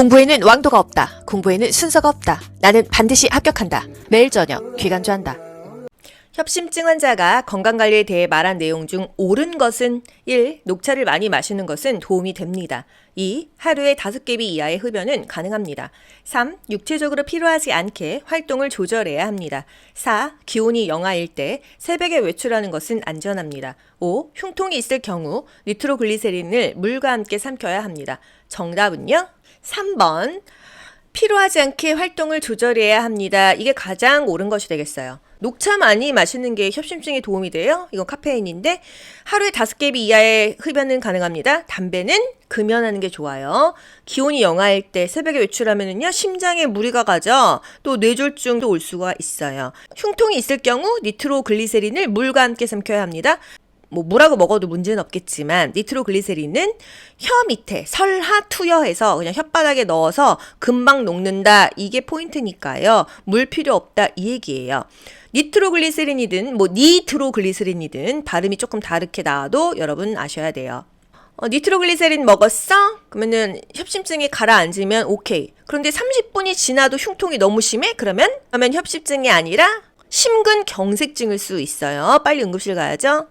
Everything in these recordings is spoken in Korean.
공부에는 왕도가 없다. 공부에는 순서가 없다. 나는 반드시 합격한다. 매일 저녁 귀간주한다. 협심증 환자가 건강관리에 대해 말한 내용 중 옳은 것은 1. 녹차를 많이 마시는 것은 도움이 됩니다. 2. 하루에 5개비 이하의 흡연은 가능합니다. 3. 육체적으로 필요하지 않게 활동을 조절해야 합니다. 4. 기온이 영하일 때 새벽에 외출하는 것은 안전합니다. 5. 흉통이 있을 경우 니트로글리세린을 물과 함께 삼켜야 합니다. 정답은요? 3번. 필요하지 않게 활동을 조절해야 합니다. 이게 가장 옳은 것이 되겠어요. 녹차 많이 마시는 게 협심증에 도움이 돼요. 이건 카페인인데 하루에 5개비 이하의 흡연은 가능합니다. 담배는 금연하는 게 좋아요. 기온이 영하일 때 새벽에 외출하면은요 심장에 무리가 가죠. 또 뇌졸중도 올 수가 있어요. 흉통이 있을 경우 니트로글리세린을 물과 함께 삼켜야 합니다. 물하고 먹어도 문제는 없겠지만 니트로글리세린은 혀 밑에 설하투여해서 그냥 혓바닥에 넣어서 금방 녹는다. 이게 포인트니까요. 물 필요 없다 이 얘기예요. 니트로글리세린이든 니트로글리세린이든 발음이 조금 다르게 나와도 여러분 아셔야 돼요. 니트로글리세린 먹었어? 그러면은 협심증이 가라앉으면 오케이. 그런데 30분이 지나도 흉통이 너무 심해? 그러면 협심증이 아니라 심근경색증일 수 있어요. 빨리 응급실 가야죠.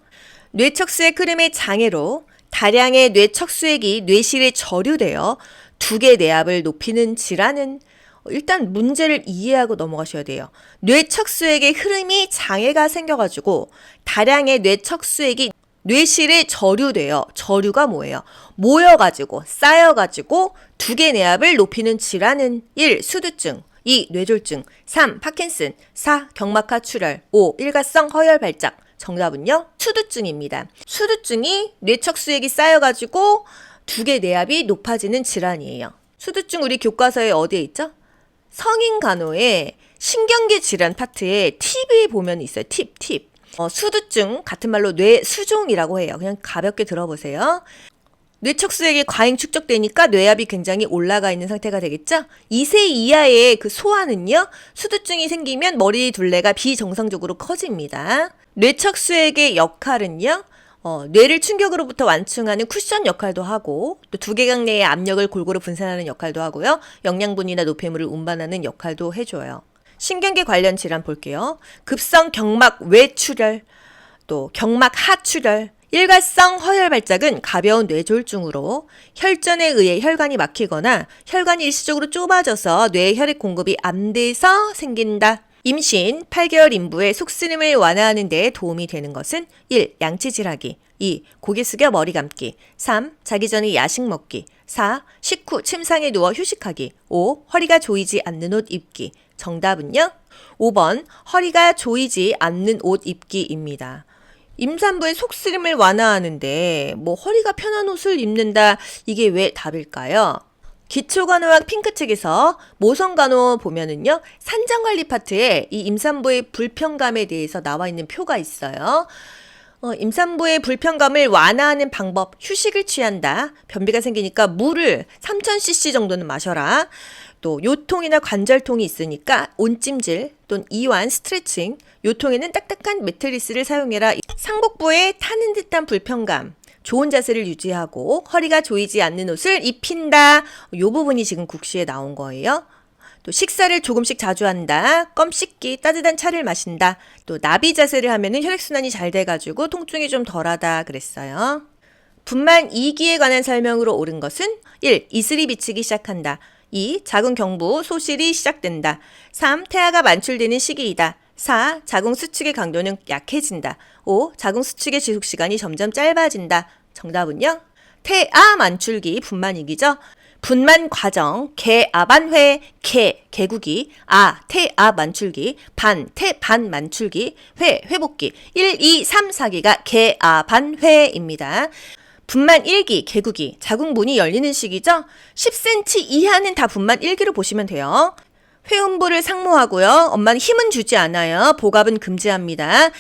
뇌척수액 흐름의 장애로 다량의 뇌척수액이 뇌실에 저류되어 두개 내압을 높이는 질환은 일단 문제를 이해하고 넘어가셔야 돼요. 뇌척수액의 흐름이 장애가 생겨가지고 다량의 뇌척수액이 뇌실에 저류돼요. 저류가 뭐예요? 모여가지고 쌓여가지고 두개 내압을 높이는 질환은 1. 수두증 2. 뇌졸중 3. 파킨슨 4. 경막하 출혈 5. 일가성 허혈 발작 정답은요? 수두증입니다. 수두증이 뇌척수액이 쌓여가지고 두개 내압이 높아지는 질환이에요. 수두증 우리 교과서에 어디에 있죠? 성인간호에 신경계 질환 파트에 팁이 보면 있어요. 팁. 수두증 같은 말로 뇌수종이라고 해요. 그냥 가볍게 들어보세요. 뇌척수액이 과잉 축적되니까 뇌압이 굉장히 올라가 있는 상태가 되겠죠? 2세 이하의 그 소아는요, 수두증이 생기면 머리 둘레가 비정상적으로 커집니다. 뇌척수액의 역할은요, 뇌를 충격으로부터 완충하는 쿠션 역할도 하고, 또 두개강 내의 압력을 골고루 분산하는 역할도 하고요, 영양분이나 노폐물을 운반하는 역할도 해줘요. 신경계 관련 질환 볼게요. 급성 경막 외출혈, 또 경막 하출혈, 일가성 허혈 발작은 가벼운 뇌졸중으로 혈전에 의해 혈관이 막히거나 혈관이 일시적으로 좁아져서 뇌에 혈액 공급이 안 돼서 생긴다. 임신 8개월 인부의 속쓰림을 완화하는 데 도움이 되는 것은 1. 양치질하기 2. 고개 숙여 머리 감기 3. 자기 전에 야식 먹기 4. 식후 침상에 누워 휴식하기 5. 허리가 조이지 않는 옷 입기 정답은요? 5번 허리가 조이지 않는 옷 입기입니다. 임산부의 속쓰림을 완화하는데 허리가 편한 옷을 입는다 이게 왜 답일까요? 기초간호학 핑크책에서 모성간호 보면은요 산장관리 파트에 이 임산부의 불편감에 대해서 나와 있는 표가 있어요. 임산부의 불편감을 완화하는 방법, 휴식을 취한다. 변비가 생기니까 물을 3000cc 정도는 마셔라. 또 요통이나 관절통이 있으니까 온찜질 또는 이완, 스트레칭, 요통에는 딱딱한 매트리스를 사용해라. 상복부에 타는 듯한 불편감, 좋은 자세를 유지하고 허리가 조이지 않는 옷을 입힌다. 이 부분이 지금 국시에 나온 거예요. 또 식사를 조금씩 자주 한다. 껌 씹기, 따뜻한 차를 마신다. 또 나비 자세를 하면은 혈액순환이 잘 돼가지고 통증이 좀 덜하다 그랬어요. 분만 2기에 관한 설명으로 옳은 것은 1. 이슬이 비치기 시작한다. 2. 자궁 경부, 소실이 시작된다. 3. 태아가 만출되는 시기이다. 4. 자궁 수축의 강도는 약해진다. 5. 자궁 수축의 지속시간이 점점 짧아진다. 정답은요? 태아 만출기, 분만이기죠. 분만 과정, 개아반회, 개구기, 태아 만출기, 태반 만출기, 회복기, 1, 2, 3, 4기가 개아반회입니다. 분만 1기, 개구기, 자궁 문이 열리는 시기죠. 10cm 이하는 다 분만 1기로 보시면 돼요. 회음부를 상모하고요. 엄마는 힘은 주지 않아요. 복압은 금지합니다.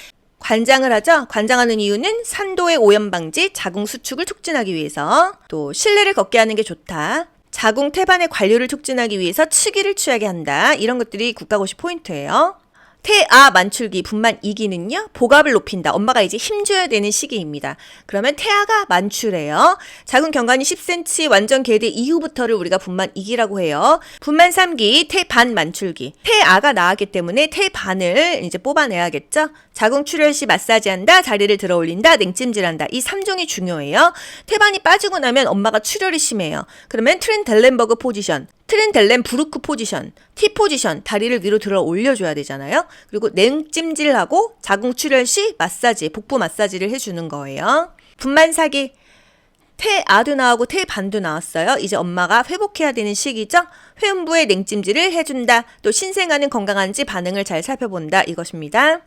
관장을 하죠. 관장하는 이유는 산도의 오염 방지, 자궁 수축을 촉진하기 위해서. 또 실내를 걷게 하는 게 좋다. 자궁 태반의 관료를 촉진하기 위해서 치기를 취하게 한다. 이런 것들이 국가고시 포인트예요. 태아 만출기 분만 2기는요, 복압을 높인다. 엄마가 이제 힘줘야 되는 시기입니다. 그러면 태아가 만출해요. 작은 경관이 10cm 완전 개대 이후부터를 우리가 분만 2기라고 해요. 분만 3기 태반 만출기. 태아가 나왔기 때문에 태반을 이제 뽑아내야겠죠. 자궁 출혈 시 마사지한다, 다리를 들어 올린다, 냉찜질한다. 이 3종이 중요해요. 태반이 빠지고 나면 엄마가 출혈이 심해요. 그러면 트렌델렌버그 포지션, 트렌델렌 부르크 포지션, T 포지션, 다리를 위로 들어 올려줘야 되잖아요. 그리고 냉찜질하고 자궁 출혈 시 마사지, 복부 마사지를 해주는 거예요. 분만 4기, 태아도 나오고 태반도 나왔어요. 이제 엄마가 회복해야 되는 시기죠. 회음부에 냉찜질을 해준다. 또 신생아는 건강한지 반응을 잘 살펴본다. 이것입니다.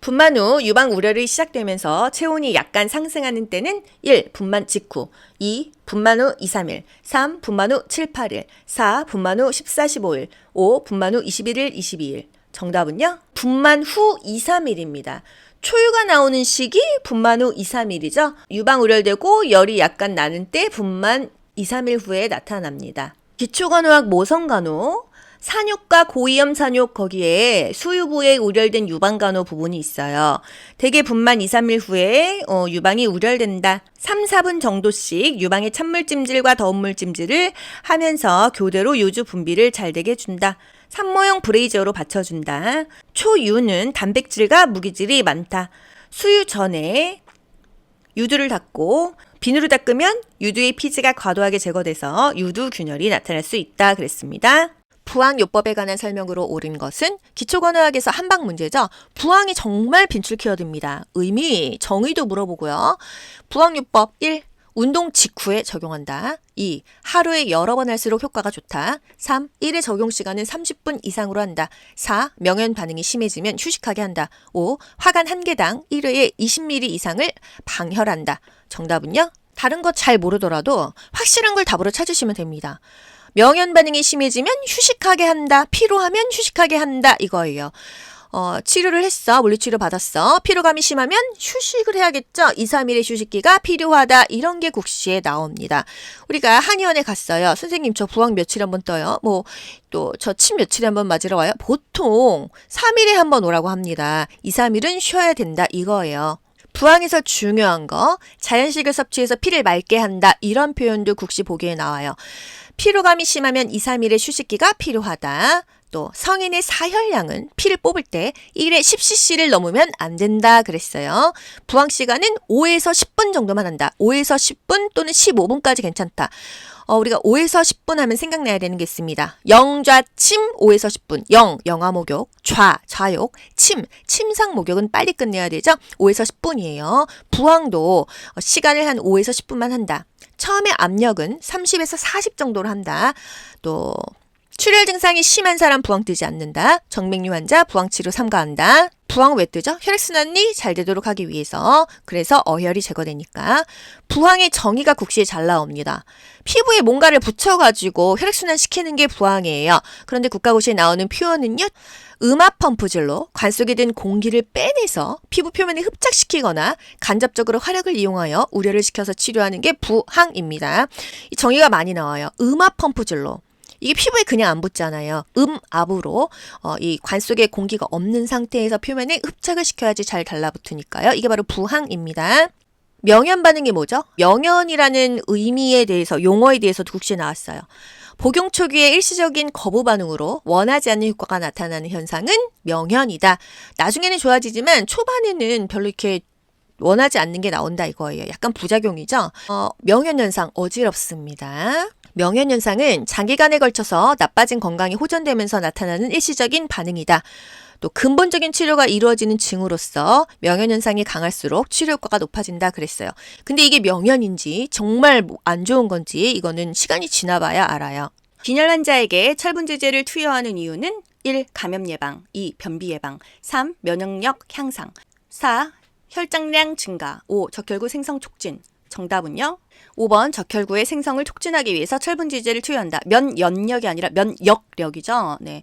분만 후 유방 우려를 시작되면서 체온이 약간 상승하는 때는 1. 분만 직후, 2. 분만 후 2, 3일, 3. 분만 후 7, 8일, 4. 분만 후 14, 15일, 5. 분만 후 21일, 22일. 정답은요? 분만 후 2, 3일입니다. 초유가 나오는 시기 분만 후 2, 3일이죠. 유방 우려되고 열이 약간 나는 때 분만 2, 3일 후에 나타납니다. 기초간호학 모성간호, 산욕과 고위험 산욕, 거기에 수유부에 우려된 유방간호 부분이 있어요. 대개 분만 2, 3일 후에 유방이 우려된다. 3, 4분 정도씩 유방에 찬물 찜질과 더운 물 찜질을 하면서 교대로 요주 분비를 잘 되게 해준다. 산모용 브레이저로 받쳐준다. 초유는 단백질과 무기질이 많다. 수유 전에 유두를 닦고 비누로 닦으면 유두의 피지가 과도하게 제거돼서 유두 균열이 나타날 수 있다 그랬습니다. 부항요법에 관한 설명으로 옳은 것은 기초간호학에서 한방 문제죠. 부항이 정말 빈출 키워드입니다. 의미, 정의도 물어보고요. 부항요법 1. 운동 직후에 적용한다. 2. 하루에 여러 번 할수록 효과가 좋다. 3. 1회 적용 시간은 30분 이상으로 한다. 4. 명현 반응이 심해지면 휴식하게 한다. 5. 화관 1개당 1회에 20ml 이상을 방혈한다. 정답은요? 다른 거 잘 모르더라도 확실한 걸 답으로 찾으시면 됩니다. 명현 반응이 심해지면 휴식하게 한다. 피로하면 휴식하게 한다. 이거예요. 치료를 했어. 물리치료 받았어. 피로감이 심하면 휴식을 해야겠죠. 2, 3일의 휴식기가 필요하다. 이런 게 국시에 나옵니다. 우리가 한의원에 갔어요. 선생님 저 부항 며칠에 한번 떠요. 또 저 침 며칠에 한번 맞으러 와요. 보통 3일에 한번 오라고 합니다. 2, 3일은 쉬어야 된다. 이거예요. 부항에서 중요한 거, 자연식을 섭취해서 피를 맑게 한다. 이런 표현도 국시 보기에 나와요. 피로감이 심하면 2, 3일의 휴식기가 필요하다. 또 성인의 사혈량은 피를 뽑을 때 1에 10cc를 넘으면 안 된다 그랬어요. 부항 시간은 5에서 10분 정도만 한다. 5에서 10분 또는 15분까지 괜찮다. 우리가 5에서 10분 하면 생각나야 되는 게 있습니다. 영좌침 5에서 10분. 영화목욕, 좌욕, 침상 목욕은 빨리 끝내야 되죠. 5에서 10분이에요. 부항도 시간을 한 5에서 10분만 한다. 처음에 압력은 30에서 40 정도로 한다. 또 출혈 증상이 심한 사람 부항 뜨지 않는다. 정맥류 환자 부항 치료 삼가한다. 부항 왜 뜨죠? 혈액순환이 잘 되도록 하기 위해서. 그래서 어혈이 제거되니까. 부항의 정의가 국시에 잘 나옵니다. 피부에 뭔가를 붙여가지고 혈액순환 시키는 게 부항이에요. 그런데 국가고시에 나오는 표현은요. 음압 펌프질로 관 속에 든 공기를 빼내서 피부 표면에 흡착시키거나 간접적으로 화력을 이용하여 우려를 시켜서 치료하는 게 부항입니다. 이 정의가 많이 나와요. 음압 펌프질로. 이게 피부에 그냥 안 붙잖아요. 음압으로 이 관 속에 공기가 없는 상태에서 표면에 흡착을 시켜야지 잘 달라붙으니까요. 이게 바로 부항입니다. 명현 반응이 뭐죠? 명현이라는 의미에 대해서, 용어에 대해서도 국시에 나왔어요. 복용 초기의 일시적인 거부 반응으로 원하지 않는 효과가 나타나는 현상은 명현이다. 나중에는 좋아지지만 초반에는 별로 이렇게 원하지 않는 게 나온다 이거예요. 약간 부작용이죠. 명현현상 어지럽습니다. 명현현상은 장기간에 걸쳐서 나빠진 건강이 호전되면서 나타나는 일시적인 반응이다. 또 근본적인 치료가 이루어지는 징후로서 명현현상이 강할수록 치료 효과가 높아진다 그랬어요. 근데 이게 명현인지 정말 안 좋은 건지 이거는 시간이 지나봐야 알아요. 빈혈 환자에게 철분제제를 투여하는 이유는 1. 감염 예방, 2. 변비 예방, 3. 면역력 향상, 4. 혈장량 증가, 5. 적혈구 생성 촉진. 정답은요? 5번 적혈구의 생성을 촉진하기 위해서 철분제제를 투여한다. 면역력이 아니라 면역력이죠. 네.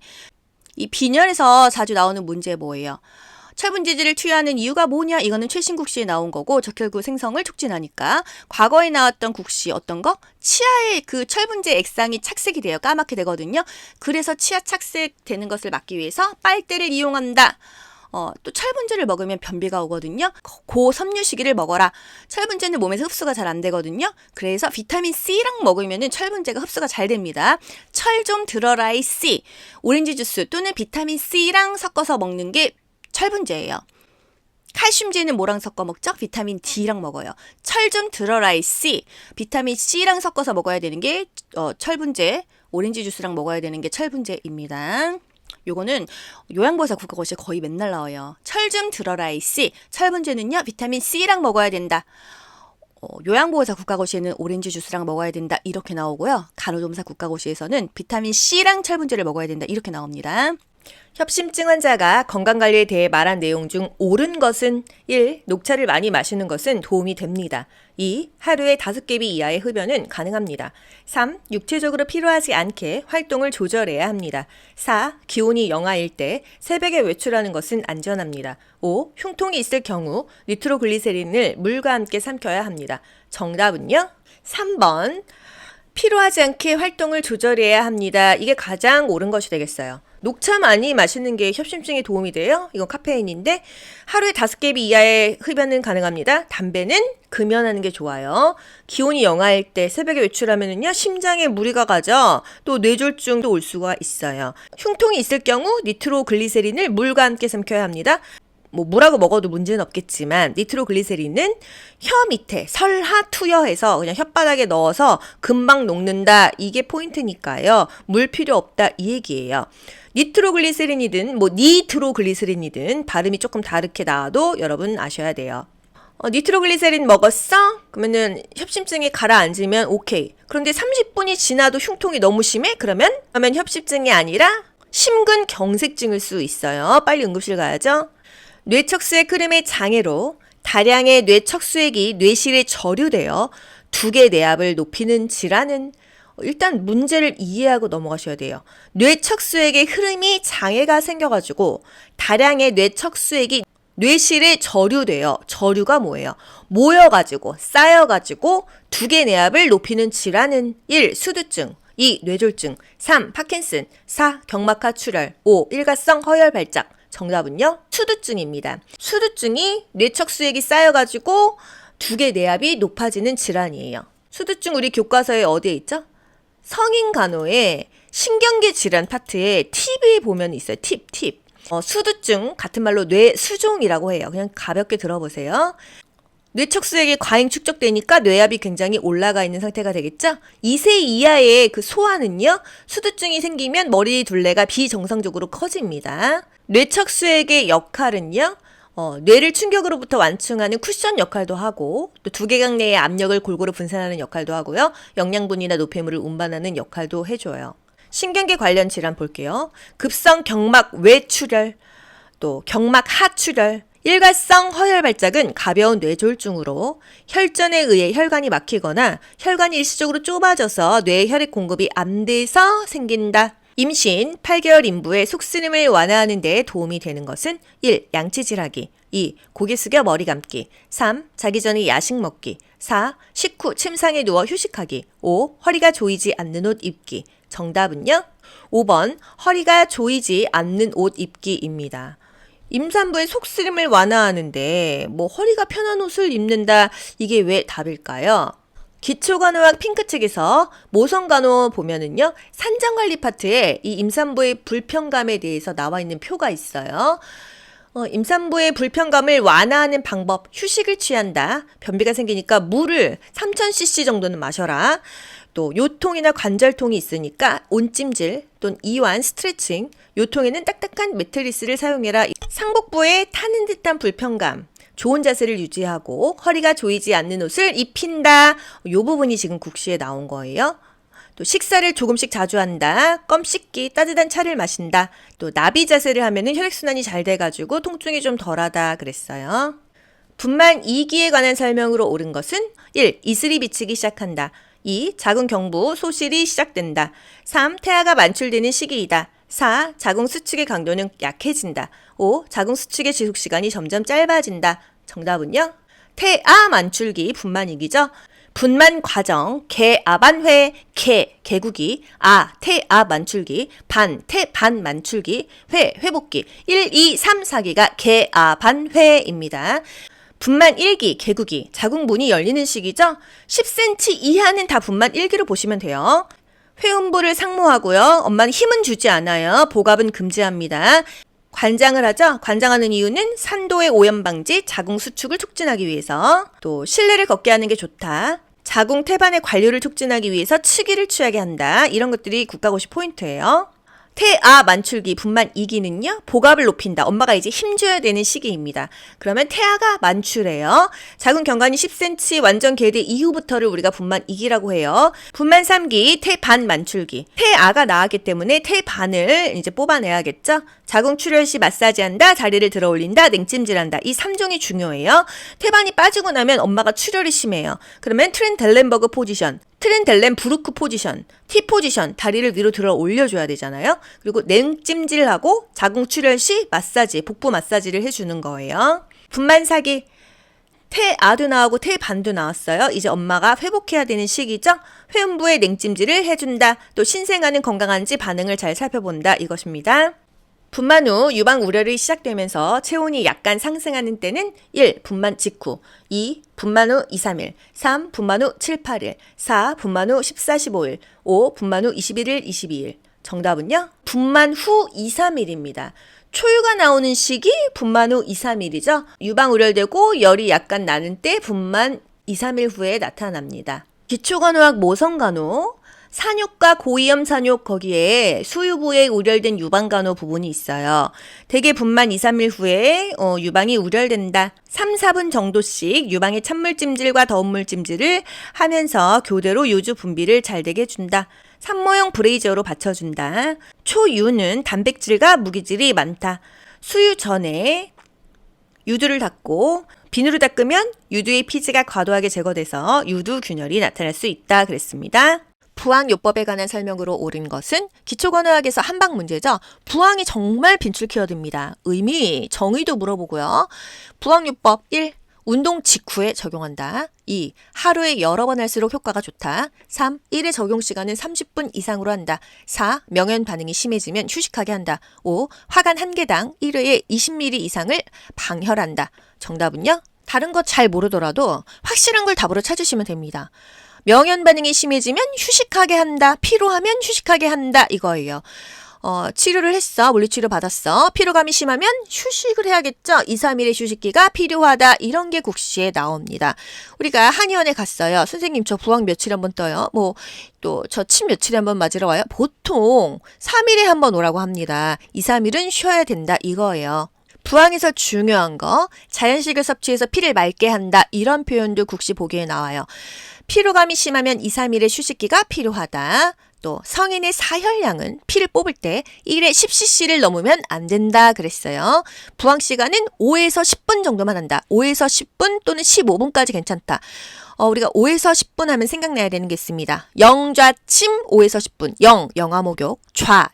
이 빈혈에서 자주 나오는 문제 뭐예요? 철분지질을 투여하는 이유가 뭐냐? 이거는 최신 국시에 나온 거고 적혈구 생성을 촉진하니까. 과거에 나왔던 국시 어떤 거? 치아에 그 철분제 액상이 착색이 돼요. 까맣게 되거든요. 그래서 치아 착색 되는 것을 막기 위해서 빨대를 이용한다. 또 철분제를 먹으면 변비가 오거든요. 고섬유시기를 먹어라. 철분제는 몸에서 흡수가 잘 안 되거든요. 그래서 비타민 C랑 먹으면 철분제가 흡수가 잘 됩니다. 철 좀 들어라이 C. 오렌지 주스 또는 비타민 C랑 섞어서 먹는 게 철분제예요. 칼슘제는 뭐랑 섞어 먹죠? 비타민 D랑 먹어요. 철 좀 들어라이 C. 비타민 C랑 섞어서 먹어야 되는 게 철분제. 오렌지 주스랑 먹어야 되는 게 철분제입니다. 요거는 요양보호사 국가고시에 거의 맨날 나와요. 철 좀 들어라 이씨. 철분제는요 비타민 C랑 먹어야 된다. 요양보호사 국가고시에는 오렌지 주스랑 먹어야 된다. 이렇게 나오고요. 간호조무사 국가고시에서는 비타민 C랑 철분제를 먹어야 된다. 이렇게 나옵니다. 협심증 환자가 건강관리에 대해 말한 내용 중 옳은 것은 1. 녹차를 많이 마시는 것은 도움이 됩니다. 2. 하루에 5개비 이하의 흡연은 가능합니다. 3. 육체적으로 필요하지 않게 활동을 조절해야 합니다. 4. 기온이 영하일 때 새벽에 외출하는 것은 안전합니다. 5. 흉통이 있을 경우 니트로글리세린을 물과 함께 삼켜야 합니다. 정답은요? 3번. 필요하지 않게 활동을 조절해야 합니다. 이게 가장 옳은 것이 되겠어요. 녹차 많이 마시는 게 협심증에 도움이 돼요. 이건 카페인인데 하루에 5개비 이하의 흡연은 가능합니다. 담배는 금연하는 게 좋아요. 기온이 영하일 때 새벽에 외출하면은요 심장에 무리가 가죠. 또 뇌졸중도 올 수가 있어요. 흉통이 있을 경우 니트로글리세린을 물과 함께 삼켜야 합니다. 물하고 먹어도 문제는 없겠지만 니트로글리세린은 혀 밑에 설하 투여해서 그냥 혓바닥에 넣어서 금방 녹는다. 이게 포인트니까요. 물 필요 없다 이 얘기예요. 니트로글리세린이든 니트로글리세린이든 발음이 조금 다르게 나와도 여러분 아셔야 돼요. 니트로글리세린 먹었어? 그러면은 협심증이 가라앉으면 오케이. 그런데 30분이 지나도 흉통이 너무 심해? 그러면 협심증이 아니라 심근경색증일 수 있어요. 빨리 응급실 가야죠. 뇌척수의 흐름의 장애로 다량의 뇌척수액이 뇌실에 저류되어 두개 내압을 높이는 질환은 일단 문제를 이해하고 넘어가셔야 돼요. 뇌척수액의 흐름이 장애가 생겨가지고 다량의 뇌척수액이 뇌실에 저류돼요. 저류가 뭐예요? 모여가지고 쌓여가지고 두개 내압을 높이는 질환은 1. 수두증 2. 뇌졸중 3. 파킨슨 4. 경막하 출혈 5. 일가성 허혈 발작 정답은요? 수두증입니다. 수두증이 뇌척수액이 쌓여가지고 두개 내압이 높아지는 질환이에요. 수두증 우리 교과서에 어디에 있죠? 성인간호의 신경계 질환 파트에 팁에 보면 있어요. 팁. 수두증 같은 말로 뇌수종이라고 해요. 그냥 가볍게 들어보세요. 뇌척수액이 과잉 축적되니까 뇌압이 굉장히 올라가 있는 상태가 되겠죠? 2세 이하의 그 소아는요, 수두증이 생기면 머리 둘레가 비정상적으로 커집니다. 뇌척수액의 역할은요, 뇌를 충격으로부터 완충하는 쿠션 역할도 하고, 또 두개강 내의 압력을 골고루 분산하는 역할도 하고요, 영양분이나 노폐물을 운반하는 역할도 해줘요. 신경계 관련 질환 볼게요. 급성 경막 외출혈, 또 경막 하출혈, 일가성 허혈 발작은 가벼운 뇌졸중으로 혈전에 의해 혈관이 막히거나 혈관이 일시적으로 좁아져서 뇌에 혈액 공급이 안 돼서 생긴다. 임신 8개월 인부의 속쓰림을 완화하는 데 도움이 되는 것은 1. 양치질하기 2. 고개 숙여 머리 감기 3. 자기 전에 야식 먹기 4. 식후 침상에 누워 휴식하기 5. 허리가 조이지 않는 옷 입기 정답은요? 5번 허리가 조이지 않는 옷 입기입니다. 임산부의 속쓰림을 완화하는데 허리가 편한 옷을 입는다 이게 왜 답일까요? 기초간호학 핑크책에서 모성간호 보면은요 산장관리 파트에 이 임산부의 불편감에 대해서 나와 있는 표가 있어요. 임산부의 불편감을 완화하는 방법, 휴식을 취한다. 변비가 생기니까 물을 3000cc 정도는 마셔라. 또 요통이나 관절통이 있으니까 온찜질 또는 이완, 스트레칭, 요통에는 딱딱한 매트리스를 사용해라. 상복부에 타는 듯한 불편감, 좋은 자세를 유지하고 허리가 조이지 않는 옷을 입힌다. 이 부분이 지금 국시에 나온 거예요. 또 식사를 조금씩 자주 한다. 껌 씹기, 따뜻한 차를 마신다. 또 나비 자세를 하면은 혈액순환이 잘 돼가지고 통증이 좀 덜하다 그랬어요. 분만 2기에 관한 설명으로 옳은 것은 1. 이슬이 비치기 시작한다. 2. 자궁 경부, 소실이 시작된다. 3. 태아가 만출되는 시기이다. 4. 자궁 수축의 강도는 약해진다. 5. 자궁수축의 지속시간이 점점 짧아진다. 정답은요? 태아 만출기 분만이기죠. 분만 과정, 개아반회, 개국이, 태아 만출기, 태반 만출기, 회복기, 1, 2, 3, 4기가 개아반회입니다. 분만 1기, 개국이, 자궁문이 열리는 시기죠. 10cm 이하는 다 분만 1기로 보시면 돼요. 회음부를 상모하고요. 엄마는 힘은 주지 않아요. 복압은 금지합니다. 관장을 하죠. 관장하는 이유는 산도의 오염 방지, 자궁 수축을 촉진하기 위해서, 또 실내를 걷게 하는 게 좋다. 자궁 태반의 관리를 촉진하기 위해서 측위를 취하게 한다. 이런 것들이 국가고시 포인트예요. 태아 만출기 분만 2기는요. 복압을 높인다. 엄마가 이제 힘줘야 되는 시기입니다. 그러면 태아가 만출해요. 자궁 경관이 10cm 완전 개대 이후부터를 우리가 분만 2기라고 해요. 분만 3기 태반 만출기. 태아가 나왔기 때문에 태반을 이제 뽑아내야겠죠. 자궁 출혈 시 마사지한다. 다리를 들어 올린다. 냉찜질한다. 이 3종이 중요해요. 태반이 빠지고 나면 엄마가 출혈이 심해요. 그러면 트렌델렌버그 포지션, 트렌델렌부르크 포지션, T 포지션, 다리를 위로 들어 올려줘야 되잖아요. 그리고 냉찜질하고 자궁 출혈 시 마사지, 복부 마사지를 해주는 거예요. 분만 4기, 태아도 나오고 태반도 나왔어요. 이제 엄마가 회복해야 되는 시기죠. 회음부에 냉찜질을 해준다. 또 신생아는 건강한지 반응을 잘 살펴본다. 이것입니다. 분만 후 유방 우려를 시작되면서 체온이 약간 상승하는 때는 1. 분만 직후, 2. 분만 후 2, 3일, 3. 분만 후 7, 8일, 4. 분만 후 14, 15일, 5. 분만 후 21일, 22일. 정답은요? 분만 후 2, 3일입니다. 초유가 나오는 시기 분만 후 2, 3일이죠. 유방 우려되고 열이 약간 나는 때 분만 2, 3일 후에 나타납니다. 기초간호학 모성간호, 산욕과 고위험 산욕 거기에 수유부에 우려된 유방간호 부분이 있어요. 대개 분만 2, 3일 후에 유방이 우려된다. 3, 4분 정도씩 유방에 찬물 찜질과 더운 물 찜질을 하면서 교대로 요주 분비를 잘 되게 해준다. 산모용 브레이저로 받쳐준다. 초유는 단백질과 무기질이 많다. 수유 전에 유두를 닦고 비누로 닦으면 유두의 피지가 과도하게 제거돼서 유두 균열이 나타날 수 있다 그랬습니다. 부항요법에 관한 설명으로 옳은 것은 기초건호학에서 한방 문제죠. 부항이 정말 빈출 키워드입니다. 의미, 정의도 물어보고요. 부항요법 1. 운동 직후에 적용한다. 2. 하루에 여러 번 할수록 효과가 좋다. 3. 1회 적용 시간은 30분 이상으로 한다. 4. 명현 반응이 심해지면 휴식하게 한다. 5. 화관 1개당 1회에 20ml 이상을 방혈한다. 정답은요? 다른 거 잘 모르더라도 확실한 걸 답으로 찾으시면 됩니다. 명현 반응이 심해지면 휴식하게 한다. 피로하면 휴식하게 한다. 이거예요. 치료를 했어. 물리치료 받았어. 피로감이 심하면 휴식을 해야겠죠. 2, 3일의 휴식기가 필요하다. 이런 게 국시에 나옵니다. 우리가 한의원에 갔어요. 선생님 저 부항 며칠에 한번 떠요. 또 저 침 며칠에 한번 맞으러 와요. 보통 3일에 한번 오라고 합니다. 2, 3일은 쉬어야 된다. 이거예요. 부항에서 중요한 거, 자연식을 섭취해서 피를 맑게 한다. 이런 표현도 국시 보기에 나와요. 피로감이 심하면 2, 3일의 휴식기가 필요하다. 또 성인의 사혈량은 피를 뽑을 때 1에 10cc를 넘으면 안 된다 그랬어요. 부항 시간은 5에서 10분 정도만 한다. 5에서 10분 또는 15분까지 괜찮다. 우리가 5에서 10분 하면 생각나야 되는 게 있습니다. 영좌침 5에서 10분, 영아목욕,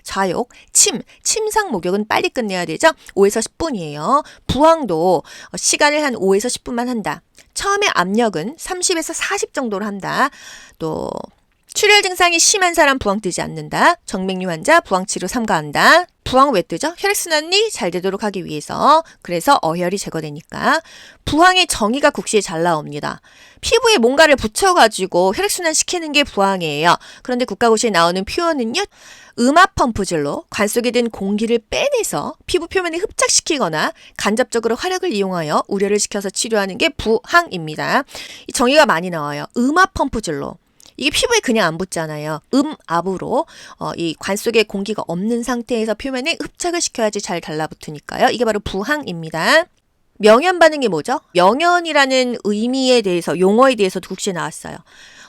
좌욕, 침상 목욕은 빨리 끝내야 되죠. 5에서 10분이에요. 부항도 시간을 한 5에서 10분만 한다. 처음에 압력은 30에서 40 정도로 한다. 또 출혈 증상이 심한 사람 부항 뜨지 않는다. 정맥류 환자 부항 치료 삼가한다. 부항 왜 뜨죠? 혈액순환이 잘 되도록 하기 위해서. 그래서 어혈이 제거되니까. 부항의 정의가 국시에 잘 나옵니다. 피부에 뭔가를 붙여가지고 혈액순환 시키는 게 부항이에요. 그런데 국가고시에 나오는 표현은요. 음압 펌프질로 관 속에 든 공기를 빼내서 피부 표면에 흡착시키거나 간접적으로 화력을 이용하여 우려를 시켜서 치료하는 게 부항입니다. 이 정의가 많이 나와요. 음압 펌프질로. 이게 피부에 그냥 안 붙잖아요. 음압으로 이 관 속에 공기가 없는 상태에서 표면에 흡착을 시켜야지 잘 달라붙으니까요. 이게 바로 부항입니다. 명현 반응이 뭐죠? 명현이라는 의미에 대해서, 용어에 대해서도 국시에 나왔어요.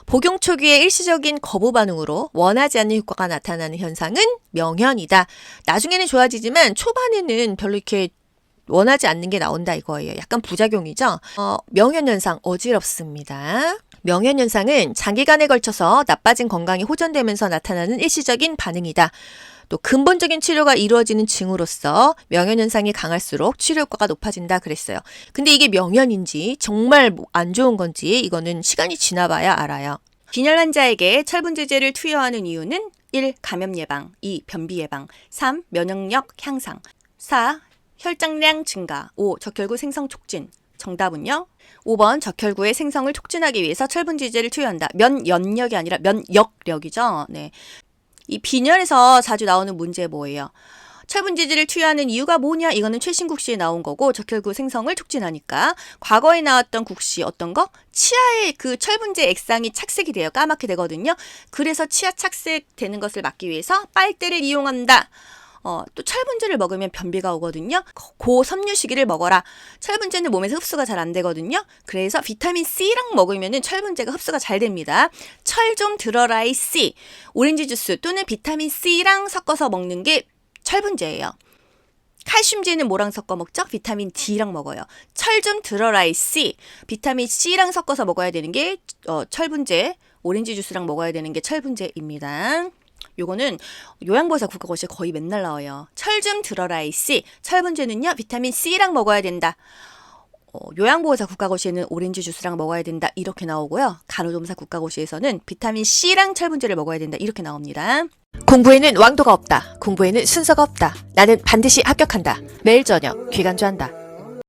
복용 초기의 일시적인 거부 반응으로 원하지 않는 효과가 나타나는 현상은 명현이다. 나중에는 좋아지지만 초반에는 별로 이렇게 원하지 않는 게 나온다 이거예요. 약간 부작용이죠. 명현현상 어지럽습니다. 명현현상은 장기간에 걸쳐서 나빠진 건강이 호전되면서 나타나는 일시적인 반응이다. 또 근본적인 치료가 이루어지는 징후로서 명현현상이 강할수록 치료 효과가 높아진다 그랬어요. 근데 이게 명현인지 정말 안 좋은 건지 이거는 시간이 지나봐야 알아요. 빈혈 환자에게 철분제제를 투여하는 이유는 1. 감염 예방, 2. 변비 예방, 3. 면역력 향상, 4. 혈장량 증가, 5. 적혈구 생성 촉진. 정답은요? 5번 적혈구의 생성을 촉진하기 위해서 철분제제를 투여한다. 면역력이 아니라 면역력이죠. 네. 이 빈혈에서 자주 나오는 문제 뭐예요? 철분제제를 투여하는 이유가 뭐냐? 이거는 최신국 시에 나온 거고 적혈구 생성을 촉진하니까. 과거에 나왔던 국시 어떤 거? 치아에 그 철분제 액상이 착색이 돼요. 까맣게 되거든요. 그래서 치아 착색 되는 것을 막기 위해서 빨대를 이용한다. 또 철분제를 먹으면 변비가 오거든요. 고섬유시기를 먹어라. 철분제는 몸에서 흡수가 잘 안 되거든요. 그래서 비타민 C랑 먹으면 철분제가 흡수가 잘 됩니다. 철 좀 들어라이 C. 오렌지 주스 또는 비타민 C랑 섞어서 먹는 게 철분제예요. 칼슘제는 뭐랑 섞어 먹죠? 비타민 D랑 먹어요. 철 좀 들어라이 C. 비타민 C랑 섞어서 먹어야 되는 게 철분제. 오렌지 주스랑 먹어야 되는 게 철분제입니다. 요거는 요양보호사 국가고시에 거의 맨날 나와요. 철 좀 들어라 이씨. 철분제는요 비타민 C랑 먹어야 된다. 요양보호사 국가고시에는 오렌지 주스랑 먹어야 된다. 이렇게 나오고요. 간호조무사 국가고시에서는 비타민 C랑 철분제를 먹어야 된다. 이렇게 나옵니다. 공부에는 왕도가 없다. 공부에는 순서가 없다. 나는 반드시 합격한다. 매일 저녁 귀간주한다.